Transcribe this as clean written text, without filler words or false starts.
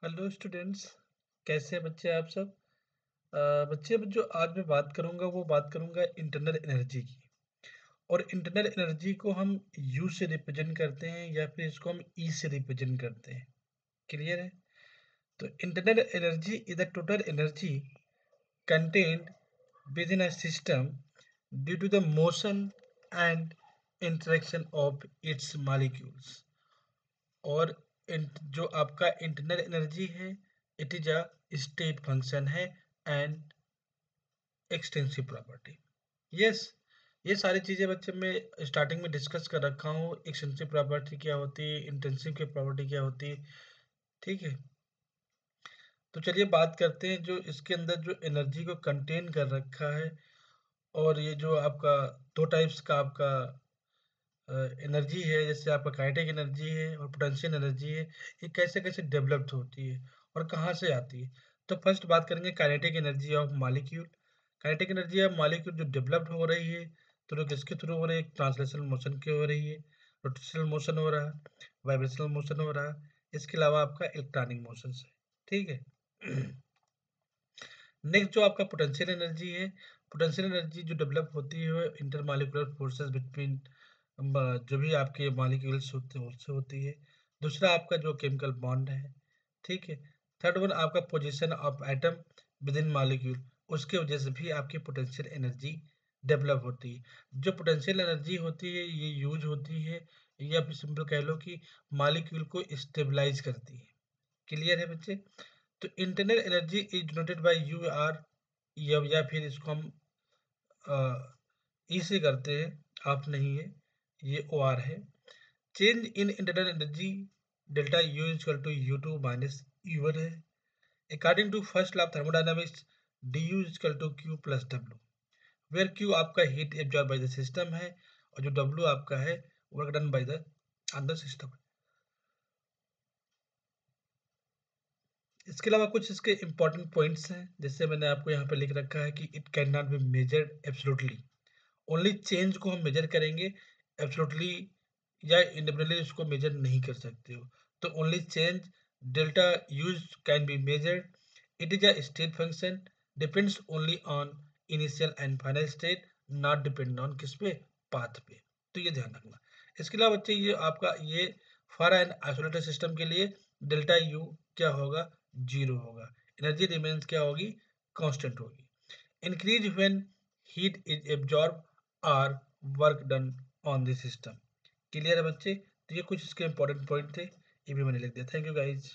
Hello students. कैसे हैं बच्चे आप सब। बच्चे अब जो आज मैं बात करूंगा वो बात करूंगा इंटरनल एनर्जी की। और इंटरनल एनर्जी को हम यू से रिप्रेजेंट करते हैं या फिर इसको हम ई से रिप्रेजेंट करते हैं। क्लियर है। तो internal energy is the total energy contained within a system due to the motion and interaction of its molecules. और जो आपका इंटरनल एनर्जी है it is a state function है एंड एक्सटेंसिव प्रॉपर्टी। यस, ये सारी चीज़ें बच्चे मैं स्टार्टिंग में डिस्कस कर रखा हूँ। एक्सटेंसिव प्रॉपर्टी क्या होती है, इंटेंसिव की प्रॉपर्टी क्या होती है। ठीक है, तो चलिए बात करते हैं जो इसके अंदर जो एनर्जी को कंटेन कर रखा है। और ये जो आपका दो टाइप्स का आपका एनर्जी है, जैसे आपका काइनेटिक एनर्जी है और पोटेंशियल एनर्जी है, ये कैसे कैसे डेवलप्ड होती है और कहाँ से आती है। तो फर्स्ट बात करेंगे kinetic energy of molecule. Kinetic energy of molecule जो डेवलप्ड हो रही है तो लोग किसके थ्रू हो रही है, ट्रांसलेशनल मोशन की हो रही है, रोटेशनल मोशन हो रहा है, वाइब्रेशनल मोशन हो रहा है, इसके अलावा आपका इलेक्ट्रॉनिक मोशन है। ठीक है। नेक्स्ट जो आपका पोटेंशियल एनर्जी है, पोटेंशियल एनर्जी जो डेवलप होती है इंटरमॉलिक्यूलर फोर्सेस बिटवीन जो भी आपके मॉलिक्यूल्स होते हैं उससे होती है। दूसरा आपका जो केमिकल बॉन्ड है। ठीक है। थर्ड वन आपका position of atom with in molecule, उसके वजह से भी आपकी पोटेंशियल एनर्जी डेवलप होती है। जो पोटेंशियल एनर्जी होती है ये यूज होती है या फिर सिंपल कह लो कि मॉलिक्यूल को स्टेबलाइज करती है। क्लियर है बच्चे। तो internal energy is denoted by U or, या फिर इसको हम ई से करते हैं, आप नहीं है, ये ओ आर है। Change in internal energy delta U equal to U two minus U one है। According to first law of thermodynamics D U equal to Q plus W, where Q आपका heat absorb by the system है और जो W आपका है work done by the अंदर system. इसके अलावा कुछ इसके इंपॉर्टेंट पॉइंट्स हैं, जैसे मैंने आपको यहाँ पे लिख रखा है कि it can not be measured absolutely. Only change को हम मेजर करेंगे, एब्सोल्युटली या इंडिपेंडेंटली उसको मेजर नहीं कर सकते हो। तो only change delta use can be measured. It is a state function, depends only on initial and final state, not depend on किस पे, पाथ पे। तो ये ध्यान रखना। इसके अलावा बच्चे ये आपका ये फॉर एन आइसोलेटेड सिस्टम के लिए डेल्टा यू क्या होगा, जीरो होगा। एनर्जी रिमेन्स क्या होगी, कांस्टेंट होगी। Increase when heat is absorb और work done on the system. Clear है बच्चे। तो ये कुछ इसके इंपॉर्टेंट पॉइंट थे, ये भी मैंने लिख दिया। Thank you guys.